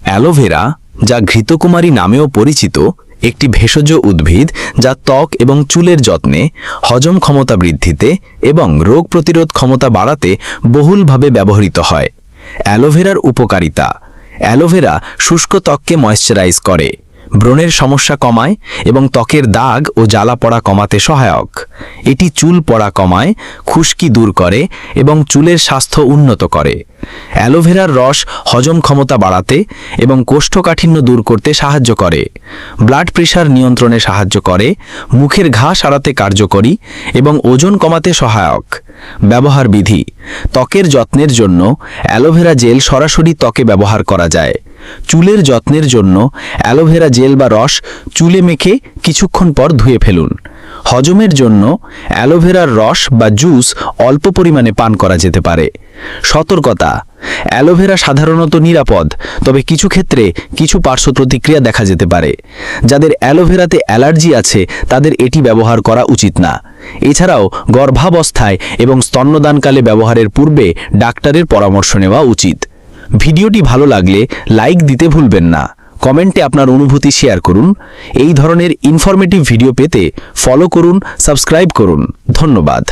Aloe vera, যা ঘৃতকুমারী নামেও পরিচিত, একটি ভেষজ উদ্ভিদ যা ত্বক এবং চুলের যত্নে, হজম ক্ষমতা বৃদ্ধিতে এবং রোগ প্রতিরোধ ক্ষমতা বাড়াতে বহুলভাবে ব্যবহৃত হয়। অ্যালোভেরার উপকারিতা: অ্যালোভেরা শুষ্ক ত্বককে ময়েশ্চারাইজ করে, ব্রণের সমস্যা কমায় এবং ত্বকের দাগ ও জ্বালা পড়া কমাতে সহায়ক। এটি চুল পড়া কমায়, খুশকি দূর করে এবং চুলের স্বাস্থ্য উন্নত করে। অ্যালোভেরার রস হজম ক্ষমতা বাড়াতে এবং কোষ্ঠকাঠিন্য দূর করতে সাহায্য করে। ব্লাড প্রেশার নিয়ন্ত্রণে সাহায্য করে, মুখের ঘা সারাতে কার্যকরী এবং ওজন কমাতে সহায়ক। ব্যবহার বিধি: ত্বকের যত্নের জন্য অ্যালোভেরা জেল সরাসরি ত্বকে ব্যবহার করা যায়। চুলের যত্নের জন্য অ্যালোভেরা জেল বা রস চুলে মেখে কিছুক্ষণ পর ধুয়ে ফেলুন। হজমের জন্য অ্যালোভেরার রস বা জুস অল্প পরিমাণে পান করা যেতে পারে। সতর্কতা: অ্যালোভেরা সাধারণত নিরাপদ, তবে কিছু ক্ষেত্রে কিছু পার্শ্ব প্রতিক্রিয়া দেখা যেতে পারে। যাদের অ্যালোভেরাতে অ্যালার্জি আছে তাদের এটি ব্যবহার করা উচিত না। এছাড়াও গর্ভাবস্থায় এবং স্তন্যদানকালে ব্যবহারের পূর্বে ডাক্তারের পরামর্শ নেওয়া উচিত। ভিডিওটি ভালো লাগলে লাইক দিতে ভুলবেন না। কমেন্টে আপনার অনুভূতি শেয়ার করুন। এই ধরনের ইনফরমেটিভ ভিডিও পেতে ফলো করুন, সাবস্ক্রাইব করুন। ধন্যবাদ।